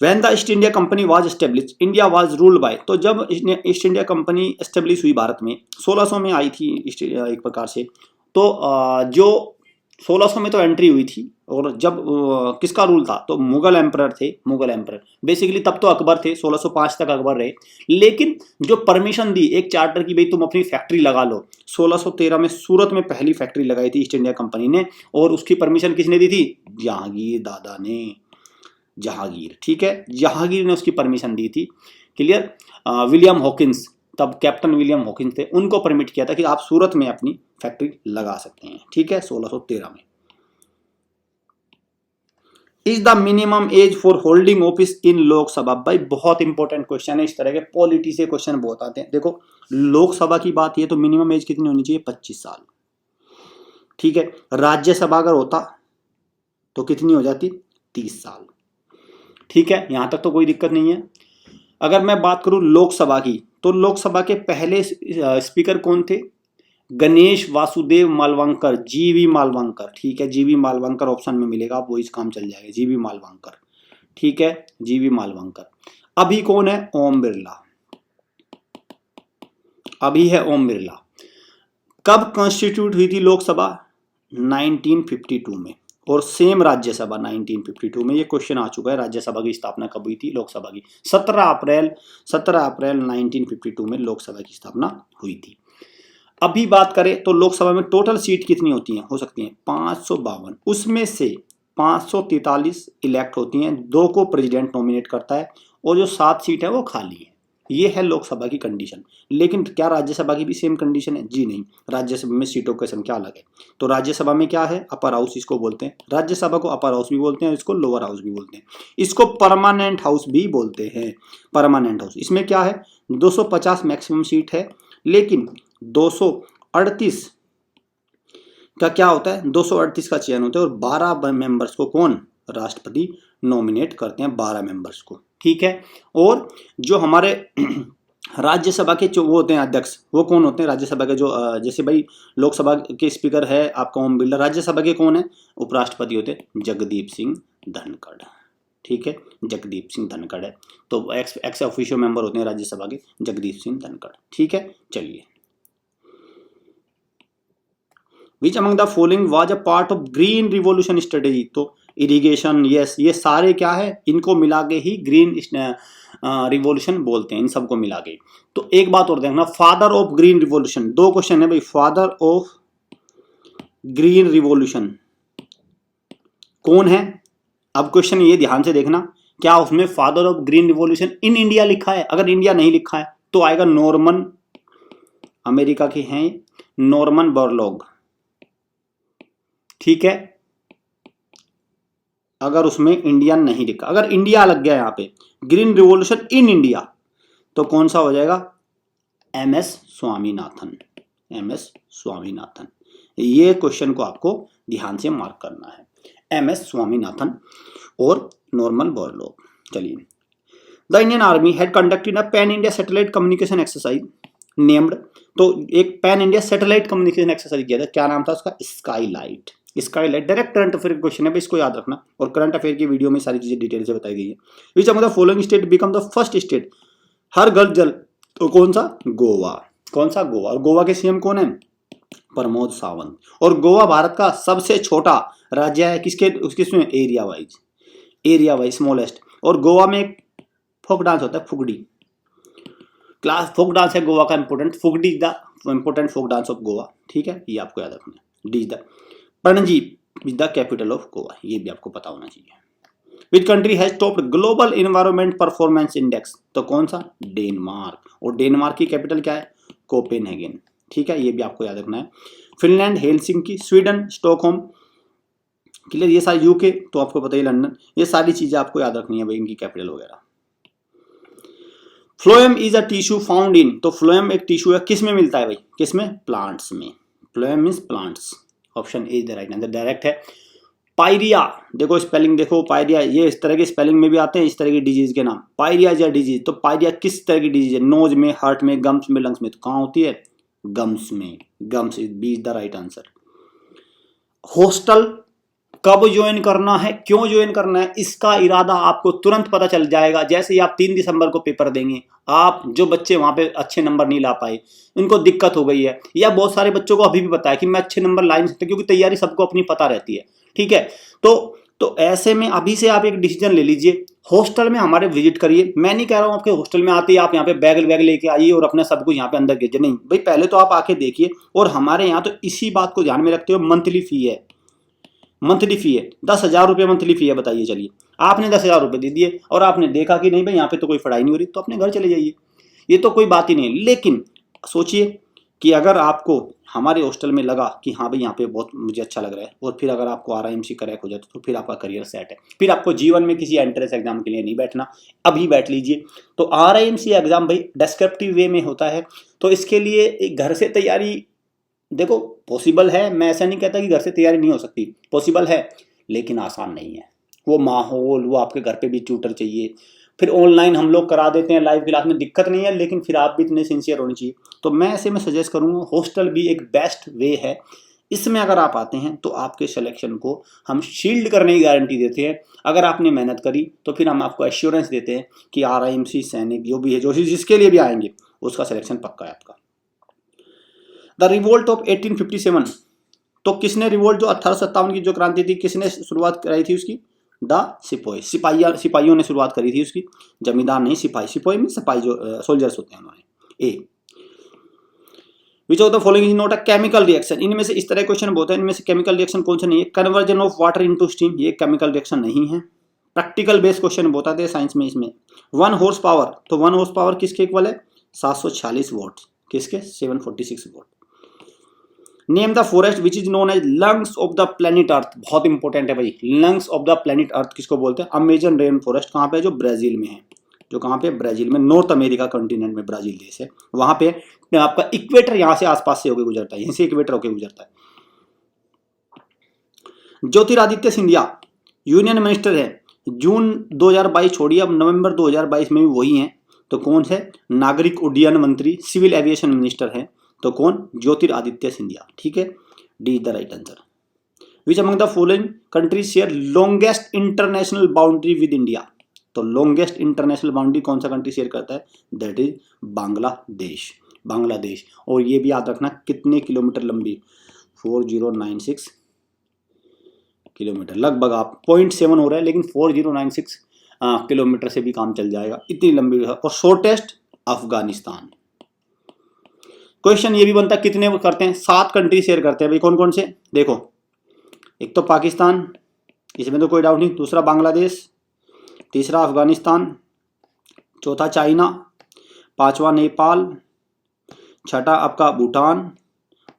When the East India Company was established, India was ruled by, तो जब ईस्ट इंडिया कंपनी एस्टेब्लिश हुई भारत में 1600 में आई थी एक प्रकार से, तो जो 1600 में तो एंट्री हुई थी, और जब किसका रूल था, तो मुगल एम्परर थे, मुगल एम्परर बेसिकली, तब तो अकबर थे, 1605 तक अकबर रहे। लेकिन जो परमिशन दी एक चार्टर की, भाई तुम अपनी फैक्ट्री लगा लो, 1613 में सूरत में पहली फैक्ट्री लगाई थी ईस्ट इंडिया कंपनी ने, और उसकी परमिशन किसने दी थी, जहांगीर दादा ने, जहांगीर, ठीक है, जहांगीर ने उसकी परमिशन दी थी। क्लियर। विलियम हॉकिंस, तब कैप्टन विलियम हॉकिंस थे, उनको परमिट किया था कि आप सूरत में अपनी फैक्ट्री लगा सकते हैं, ठीक है, 1613 में। Is the minimum age for holding office in Lok Sabha, भाई बहुत इंपॉर्टेंट क्वेश्चन है, इस तरह के पॉलिटी से क्वेश्चन बहुत आते हैं। देखो लोकसभा की बात ये, तो मिनिमम एज कितनी होनी चाहिए, 25 साल, ठीक है। राज्यसभा अगर होता तो कितनी हो जाती, 30 साल, ठीक है, यहां तक तो कोई दिक्कत नहीं है। अगर मैं बात करूं लोकसभा की, तो लोकसभा के पहले स्पीकर कौन थे, गणेश वासुदेव मालवंकर, जीवी मालवंकर, ठीक है, जीवी मालवंकर ऑप्शन में मिलेगा, आप वो इस काम चल जाएगा, जीवी मालवंकर, ठीक है, जीवी मालवंकर। अभी कौन है, ओम बिरला, अभी है ओम बिरला। कब कॉन्स्टिट्यूट हुई थी लोकसभा, 1952 में, और सेम राज्यसभा 1952 में। ये क्वेश्चन आ चुका है, राज्यसभा की स्थापना कब हुई थी, लोकसभा की 17 अप्रैल 1952 में लोकसभा की स्थापना हुई थी। अभी बात करें तो लोकसभा में टोटल सीट कितनी होती हैं, हो सकती हैं 552, उसमें से 543 इलेक्ट होती हैं, 2 को प्रेसिडेंट नॉमिनेट करता है, और जो 7 सीट है वो खाली है। ये है लोकसभा की कंडीशन। लेकिन क्या राज्यसभा की भी सेम कंडीशन है, जी नहीं, राज्यसभा में सीटों की संख्या अलग है। तो राज्यसभा में क्या है, अपर हाउस इसको बोलते हैं, राज्यसभा को अपर हाउस भी बोलते हैं, इसको लोअर हाउस भी बोलते हैं, इसको परमानेंट हाउस भी बोलते हैं, परमानेंट हाउस। इसमें क्या है, 250 मैक्सिमम सीट है, लेकिन 238 का क्या होता है, 238 का चयन होता है, और 12 मेंबर्स को कौन, राष्ट्रपति नॉमिनेट करते हैं, 12 मेंबर्स को, ठीक है। और जो हमारे राज्यसभा के जो वो होते हैं अध्यक्ष, वो कौन होते हैं राज्यसभा के, जो जैसे भाई लोकसभा के स्पीकर है आपका ओम बिरला, राज्यसभा के कौन है, उपराष्ट्रपति होते हैं जगदीप सिंह धनखड़, ठीक है, जगदीप सिंह धनखड़ है। तो एक्स ऑफिशियो मेंबर होते हैं राज्यसभा के जगदीप सिंह धनखड़, ठीक है। चलिए, which among the following was a part of green revolution strategy, तो इरिगेशन, यस, ये सारे क्या है, इनको मिला के ही ग्रीन रिवॉल्यूशन बोलते हैं, इन सबको मिला के। तो एक बात और देखना, father of green revolution, 2 question है भाई, फादर ऑफ ग्रीन रिवॉल्यूशन कौन है। अब क्वेश्चन ये ध्यान से देखना, क्या उसमें father of green revolution in India लिखा है, अगर इंडिया नहीं लिखा है तो आएगा नॉर्मन, अमेरिका के हैं नॉर्मन बोरलॉग, ठीक है। अगर उसमें इंडिया नहीं लिखा, अगर इंडिया लग गया यहां पे ग्रीन रिवॉल्यूशन इन इंडिया, तो कौन सा हो जाएगा, एमएस स्वामीनाथन, एमएस स्वामीनाथन। ये क्वेश्चन को आपको ध्यान से मार्क करना है, एमएस स्वामीनाथन और नॉर्मन बोरलॉग। चलिए, the Indian army had conducted a pan India satellite communication exercise named, तो एक pan India satellite communication exercise किया था, क्या नाम था उसका, Skylight. Skylight direct current affair question है, इसको याद रखना, और करंट अफेयर की वीडियो में सारी चीजें डिटेल से बताई गई है। Which among the following state become the first state Har Ghar Jal, तो कौन सा, गोवा, कौन सा, गोवा। और गोवा के सीएम कौन है, प्रमोद सावंत। और गोवा भारत का सबसे छोटा राज्य है, किसके किसमें, एरिया वाइज स्मॉलेस्ट। और गोवा में एक फोक डांस होता है, फुगड़ी, क्लास फोक डांस है गोवा का important, Fugdi the important folk dance of Goa, ठीक है, ये आपको याद रखना है। D the Panaji is the capital of Goa, ये भी आपको पता होना चाहिए। Which country has topped global environment performance index, तो कौन सा, डेनमार्क। और डेनमार्क की कैपिटल क्या है, कोपेनहेगन, ठीक है, ये भी आपको याद रखना है। Finland Helsinki, Sweden Stockholm, clear, ये सारी यूके तो आपको पता ही, लंदन, ये सारी चीजें आपको याद रखनी है भाई, इनकी कैपिटल वगैरह। Phloem is a tissue found in, तो फ्लोएम एक टिश्यू है, किस में मिलता है भाई, किस में, प्लांट्स में, phloem means plants, option A is the right answer, direct है। पायरिया, देखो स्पेलिंग देखो, पायरिया ये इस तरह के स्पेलिंग में भी आते हैं, इस तरह की डिजीज के नाम, पायरिया या डिजीज। तो पायरिया किस तरह की डिजीज है? नोज में, हार्ट में, गम्स में, लंग्स में। तो कहाँ होती है? गम्स में। Gums is B is the right answer. Hostel कब ज्वाइन करना है, क्यों ज्वाइन करना है, इसका इरादा आपको तुरंत पता चल जाएगा जैसे ही आप 3 दिसंबर को पेपर देंगे। आप जो बच्चे वहां पे अच्छे नंबर नहीं ला पाए, उनको दिक्कत हो गई है, या बहुत सारे बच्चों को अभी भी पता है कि मैं अच्छे नंबर ला नहीं सकता, क्योंकि तैयारी सबको अपनी पता रहती है, ठीक है। तो ऐसे में अभी से आप एक डिसीजन ले लीजिए, हॉस्टल में हमारे विजिट करिए। मैं नहीं कह रहा हूं आपके हॉस्टल में आते ही आप यहाँ पे बैग वैग लेके आइए और अपना सब कुछ यहाँ पे अंदर कीजिए, नहीं भाई, पहले तो आप आके देखिए। और हमारे यहाँ तो इसी बात को ध्यान में रखते हुए मंथली फी है, मंथली फी है 10,000 रुपये मंथली फी है। बताइए, चलिए आपने 10,000 रुपये दे दिए और आपने देखा कि नहीं भाई यहाँ पे तो कोई पढ़ाई नहीं हो रही, तो अपने घर चले जाइए, ये तो कोई बात ही नहीं। लेकिन सोचिए कि अगर आपको हमारे हॉस्टल में लगा कि हाँ भाई यहाँ पे बहुत मुझे अच्छा लग रहा है, और फिर अगर आपको RIMC क्रैक हो जाता तो फिर आपका करियर सेट है, फिर आपको जीवन में किसी एंट्रेंस एग्जाम के लिए नहीं बैठना, अभी बैठ लीजिए। तो RIMC एग्जाम भाई डिस्क्रिप्टिव वे में होता है, तो इसके लिए घर से तैयारी देखो पॉसिबल है, मैं ऐसा नहीं कहता कि घर से तैयारी नहीं हो सकती, पॉसिबल है, लेकिन आसान नहीं है। वो माहौल, वो आपके घर पे भी ट्यूटर चाहिए, फिर ऑनलाइन हम लोग करा देते हैं लाइव क्लास में, दिक्कत नहीं है, लेकिन फिर आप भी इतने सिंसियर होने चाहिए। तो मैं ऐसे में सजेस्ट करूँगा हॉस्टल भी एक बेस्ट वे है। इसमें अगर आप आते हैं तो आपके सिलेक्शन को हम शील्ड करने की गारंटी देते हैं। अगर आपने मेहनत करी तो फिर हम आपको एश्योरेंस देते हैं कि RIMC सैनिक जो भी है, जो जिसके लिए भी आएंगे उसका सिलेक्शन पक्का है आपका। द रिवोल्ट ऑफ 1857, तो किसने रिवोल्ट, जो 1857 की जो क्रांति थी, किसने शुरुआत कराई थी उसकी? द सिपाही, सिपाहियों ने शुरुआत करी थी उसकी, जमींदार नहीं, सिपाही। सिपाही में सिपाही जो सोल्जर्स होते हैं उन्होंने। A which of the following is not a chemical reaction, इनमें से इस तरह क्वेश्चन बहुत है, इनमें से केमिकल रिएक्शन कौन सा नहीं है? Conversion of water into steam, ये केमिकल रिएक्शन नहीं है। प्रैक्टिकल बेस्ड क्वेश्चन बहुत आते हैं साइंस में इसमें। 1 हॉर्स पावर, तो 1 हॉर्स पावर किसके इक्वल है? 746 वोट, किसके? 746 vote. Name the forest which is known as lungs of the planet earth, बहुत इंपॉर्टेंट है भाई, lungs of the planet earth किसको बोलते हैं? अमेजन रेन फॉरेस्ट कहाँ पे है? जो ब्राजील में है, जो कहाँ पे? ब्राजील में, नॉर्थ अमेरिका कॉन्टिनेंट में ब्राजील देश है, वहां पे आपका इक्वेटर यहाँ से आसपास से होकर गुजरता है, यहीं से इक्वेटर होकर गुजरता है। ज्योतिरादित्य सिंधिया यूनियन मिनिस्टर है, जून 2022 छोड़िए, अब नवंबर 2022 में भी वही है, तो कौन है? नागरिक उड्डयन मंत्री, सिविल एविएशन मिनिस्टर है, तो कौन? ज्योतिरादित्य सिंधिया, ठीक है, D is the right answer. Which among the following countries share longest international boundary with India, तो लॉन्गेस्ट इंटरनेशनल बाउंड्री कौन सा कंट्री शेयर करता है? That is Bangladesh, Bangladesh. और ये भी याद रखना कितने किलोमीटर लंबी? 4096 किलोमीटर, लगभग आप 0.7 हो रहा है, लेकिन 4096 किलोमीटर से भी काम चल जाएगा, इतनी लंबी है। और शॉर्टेस्ट अफगानिस्तान। क्वेश्चन ये भी बनता है कितने वो करते हैं? 7 कंट्री शेयर करते हैं भाई, कौन कौन से? देखो, एक तो पाकिस्तान, इसमें तो कोई डाउट नहीं, दूसरा बांग्लादेश, तीसरा अफगानिस्तान, चौथा चाइना, पांचवा नेपाल, छठा आपका भूटान,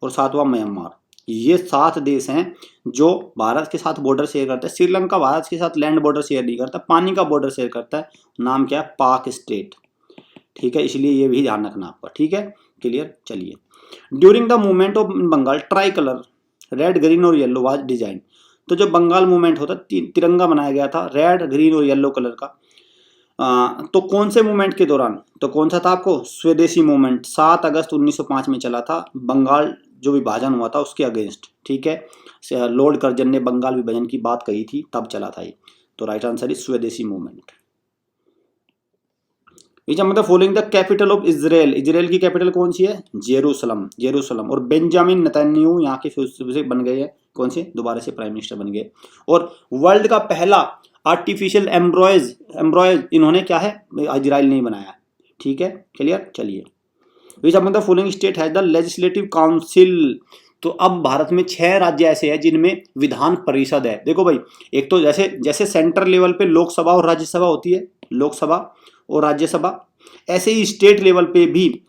और सातवां म्यांमार। ये 7 देश हैं जो भारत के साथ बॉर्डर शेयर करते हैं। श्रीलंका भारत के साथ लैंड बॉर्डर शेयर नहीं करता, पानी का बॉर्डर शेयर करता है, नाम क्या है? पाक स्टेट, ठीक है, इसलिए ये भी ध्यान रखना आपका, ठीक है, क्लियर। चलिए, during the movement of Bengal tricolour red green और येलो वाज डिजाइन, तो जो बंगाल मूवमेंट होता तिरंगा बनाया गया था रेड ग्रीन और येलो कलर का, तो कौन से मूवमेंट के दौरान? तो कौन सा था आपको? स्वदेशी मूवमेंट, 7 अगस्त 1905 में चला था, बंगाल जो विभाजन हुआ था उसके अगेंस्ट, ठीक है। लॉर्ड कर्जन ने बंगाल विभाजन की बात कही थी, तब चला था ये, तो राइट आंसर इज स्वदेशी मूवमेंट। मतलब following the capital of Israel, Israel की कैपिटल कौन सी है? Jerusalem, Jerusalem. और बेंजामिन नेतन्याहू यहाँ के फिर से बन गए हैं, कौन से? दोबारा से प्राइम मिनिस्टर बन गए। और वर्ल्ड का पहला आर्टिफिशियल एम्ब्रॉयज इन्होंने क्या है? इजराइल नहीं बनाया, ठीक है, क्लियर। चलिए, which among the following state has the legislative council, तो अब भारत में 6 राज्य ऐसे हैं जिनमें विधान परिषद है। देखो भाई, एक तो जैसे सेंट्रल लेवल पे लोकसभा और राज्यसभा होती है, लोकसभा और राज्यसभा, ऐसे ही स्टेट लेवल पे भी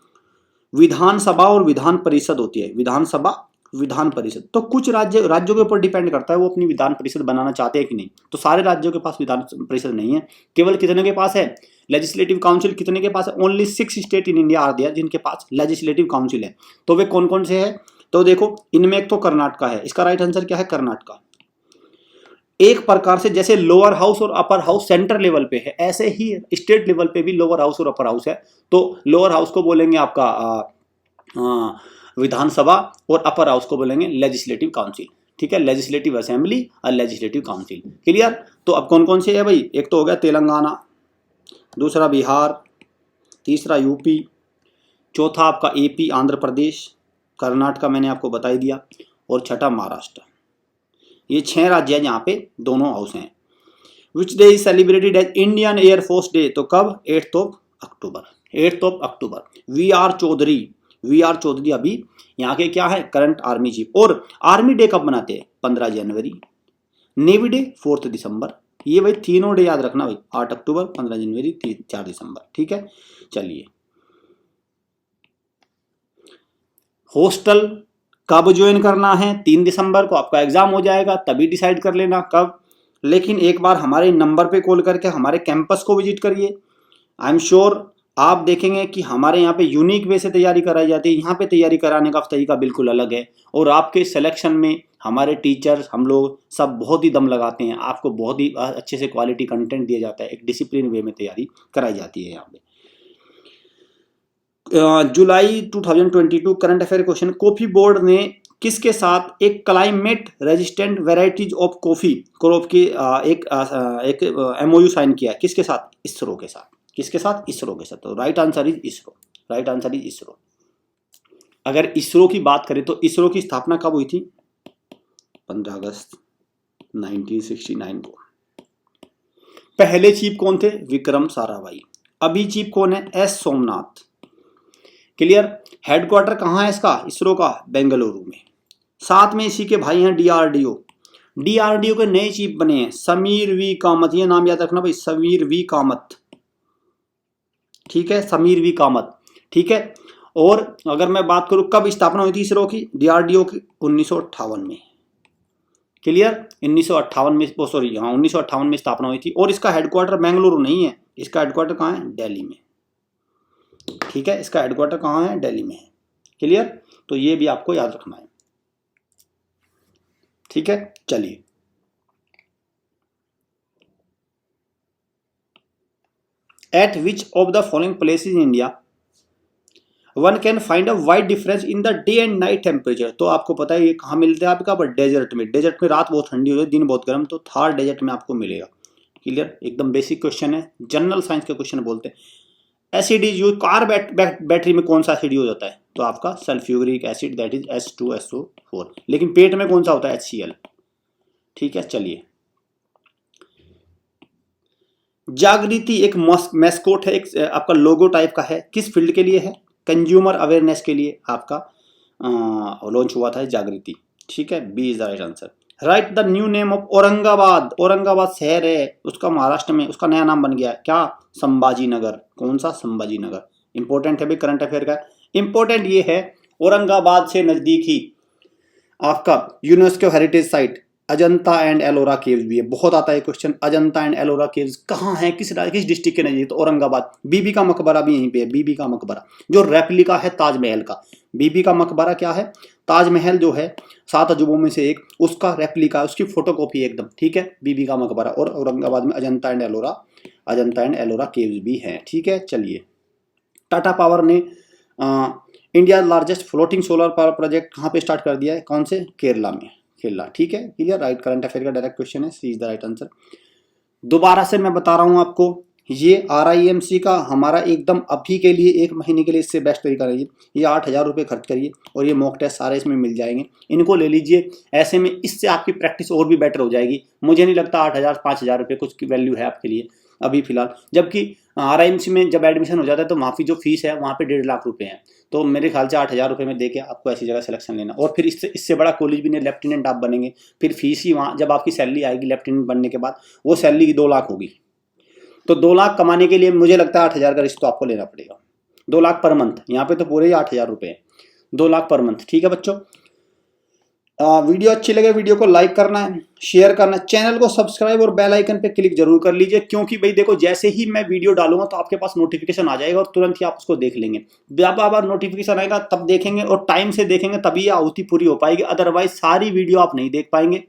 विधानसभा और विधान परिषद होती है, विधानसभा विधान परिषद। तो कुछ राज्यों के ऊपर डिपेंड करता है वो अपनी विधान परिषद बनाना चाहते हैं कि नहीं, तो सारे राज्यों के पास विधान परिषद नहीं है। केवल कितने के पास है लेजिस्लेटिव काउंसिल? कितने के पास है? Only 6 state in India are there जिनके पास लेजिस्लेटिव काउंसिल है। तो वे कौन कौन से हैं? तो देखो इनमें एक तो कर्नाटका है, इसका राइट आंसर क्या है, कर्नाटका। एक प्रकार से जैसे लोअर हाउस और अपर हाउस सेंटर लेवल पे है, ऐसे ही स्टेट लेवल पे भी लोअर हाउस और अपर हाउस है। तो लोअर हाउस को बोलेंगे आपका विधानसभा और अपर हाउस को बोलेंगे लेजिस्लेटिव काउंसिल। ठीक है, लेजिस्लेटिव असेंबली और लेजिस्लेटिव काउंसिल। क्लियर। तो अब कौन कौन से है भाई, एक तो हो गया तेलंगाना, दूसरा बिहार, तीसरा यूपी, चौथा आपका एपी आंध्र प्रदेश, कर्नाटका मैंने आपको बता ही दिया, और छठा महाराष्ट्र। ये 6 राज्य हैं जहाँ पे दोनों हाउस हैं। Which day is celebrated as Indian air force day, तो कब, 8 October. 8 October. V R Chaudhari अभी यहाँ के क्या है, करंट आर्मी चीफ। और आर्मी डे कब मनाते हैं, 15 जनवरी। नेवी डे 4 दिसंबर। ये भाई तीनों डे याद रखना भाई, 8 अक्टूबर, 15 जनवरी, 4 दिसंबर। ठीक है, चलिए। हॉस्टल कब ज्वाइन करना है, 3 दिसंबर को आपका एग्जाम हो जाएगा, तभी डिसाइड कर लेना कब। लेकिन एक बार हमारे नंबर पे कॉल करके हमारे कैंपस को विजिट करिए। आई एम श्योर आप देखेंगे कि हमारे यहाँ पे यूनिक वे से तैयारी कराई जाती है। यहाँ पे तैयारी कराने का तरीका बिल्कुल अलग है, और आपके सिलेक्शन में हमारे टीचर्स, हम लोग सब बहुत ही दम लगाते हैं। आपको बहुत ही अच्छे से क्वालिटी कंटेंट दिया जाता है, एक डिसिप्लिन वे में तैयारी कराई जाती है यहाँ पे। जुलाई 2022 current affair question, coffee board ने किसके साथ एक climate resistant varieties of coffee crop की एक एमओयू साइन किया है, किसके साथ, इसरो के साथ। किसके साथ, इसरो के साथ। तो right answer is ISRO, right answer is ISRO. अगर इसरो की बात करें तो इसरो की स्थापना कब हुई थी, 15 अगस्त 1969 को। पहले चीफ कौन थे, विक्रम साराभाई। अभी चीफ कौन है, एस सोमनाथ। क्लियर। हेडक्वार्टर कहाँ है इसका, इसरो का, बेंगलुरु में। साथ में इसी के भाई हैं डीआरडीओ। डीआरडीओ के नए चीफ बने हैं समीर वी कामत। ये नाम याद रखना भाई, समीर वी कामत। ठीक है, समीर वी कामत। ठीक है। और अगर मैं बात करूं कब स्थापना हुई थी इसरो की, डीआरडीओ की, 1958 में। क्लियर, 1958 में, सॉरी हाँ 1958 में स्थापना हुई थी। और इसका हेडक्वार्टर बेंगलुरु नहीं है, इसका हेडक्वार्टर कहाँ है, दिल्ली में। ठीक है, इसका हेडक्वार्टर कहाँ है, दिल्ली में है। क्लियर, तो ये भी आपको याद रखना है। ठीक है, चलिए। Eight which of the following places in India one can find a wide difference in the day and night temperature. तो आपको पता है ये कहाँ मिलता है आपका, बट डेजर्ट में। डेजर्ट में रात बहुत ठंडी होती है, दिन बहुत गर्म, तो थार डेजर्ट में आपको मिलेगा। क्लियर, एकदम बेसिक क्वेश्चन है, जनरल साइंस के क्वेश्चन बोलते हैं। Acid is use, car battery में कौन सा एसिड यूज होता है, तो आपका sulphuric acid, that is H2SO4। लेकिन पेट में कौन सा होता है, HCl। ठीक है, चलिए। जागृति एक मैस्कोट है, एक आपका लोगो टाइप का है, किस फील्ड के लिए है, कंज्यूमर अवेयरनेस के लिए आपका लॉन्च हुआ था जागृति। ठीक है, B is the right answer. Right the new name of Aurangabad. Aurangabad शहर है, उसका महाराष्ट्र में उसका नया नाम बन गया है क्या, संभाजी नगर। कौन सा, संभाजी नगर। इंपॉर्टेंट है भाई, करंट अफेयर का इंपॉर्टेंट ये है। औरंगाबाद से नजदीक ही आपका UNESCO heritage site Ajanta and Ellora caves भी है। बहुत आता है question, Ajanta and Ellora caves कहाँ है, किस डिस्ट्रिक्ट के नजदीक, तो औरंगाबाद। बीबी का मकबरा भी यहीं पे है, बीबी का मकबरा जो रेप्लिका है ताजमहल का। बीबी का मकबरा क्या है, ताजमहल जो है 7 अजूबों में से एक, उसका रेप्लिका, उसकी फोटोकॉपी एकदम। ठीक है, बीबी का मकबरा। और औरंगाबाद में अजंता एंड एलोरा केव्स भी हैं। ठीक है, चलिए। टाटा पावर ने India largest floating solar power project कहाँ पे स्टार्ट कर दिया है, कौन से, केरला में। केरला। ठीक है, क्लियर। राइट, करंट अफेयर का डायरेक्ट क्वेश्चन है, सी इज द राइट आंसर। दोबारा से मैं बता रहा हूं आपको, ये RIMC का हमारा एकदम अभी के लिए 1 महीने के लिए इससे बेस्ट तरीका रहिए। ये 8,000 रुपये खर्च करिए और ये मॉक टेस्ट सारे इसमें मिल जाएंगे, इनको ले लीजिए। ऐसे में इससे आपकी प्रैक्टिस और भी बेटर हो जाएगी। मुझे नहीं लगता 8,000 5,000 रुपये कुछ की वैल्यू है आपके लिए अभी फिलहाल। जबकि RIMC में जब एडमिशन हो जाता है तो माफ़ी जो फीस है वहाँ पे 1.5 लाख रुपए है। तो मेरे ख्याल से 8,000 रुपये में देके आपको ऐसी जगह सिलेक्शन लेना। और फिर इससे बड़ा कॉलेज भी नहीं, लेफ्टिनेंट आप बनेंगे, फिर फीस ही वहाँ जब आपकी सैलरी आएगी लेफ्टिनेंट बनने के बाद, वो सैलरी 2 लाख होगी। तो 2 लाख कमाने के लिए मुझे लगता है 8,000 का रिस्क तो आपको लेना पड़ेगा। 2 लाख पर मंथ, यहाँ पे तो पूरे ही 8,000 रुपये है, 2 लाख पर मंथ। ठीक है बच्चों, वीडियो अच्छी लगे वीडियो को लाइक करना है, शेयर करना है, चैनल को सब्सक्राइब और बेल आइकन पे क्लिक जरूर कर लीजिए, क्योंकि भाई देखो जैसे ही मैं वीडियो डालूंगा तो आपके पास नोटिफिकेशन आ जाएगा और तुरंत ही आप उसको देख लेंगे। बार नोटिफिकेशन आएगा तब देखेंगे और टाइम से देखेंगे तभी ये आहुति पूरी हो पाएगी, अदरवाइज सारी वीडियो आप नहीं देख पाएंगे,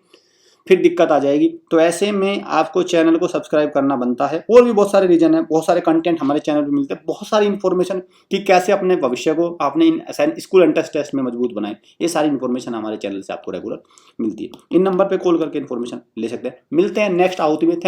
फिर दिक्कत आ जाएगी। तो ऐसे में आपको चैनल को सब्सक्राइब करना बनता है। और भी बहुत सारे रीजन है, बहुत सारे कंटेंट हमारे चैनल पे मिलते हैं, बहुत सारी इन्फॉर्मेशन कि कैसे अपने भविष्य को आपने स्कूल एंट्रेंस टेस्ट में मजबूत बनाए, ये सारी इन्फॉर्मेशन हमारे चैनल से आपको रेगुलर मिलती है। इन नंबर पे कॉल करके इन्फॉर्मेशन ले सकते हैं। मिलते हैं नेक्स्ट आहुति में।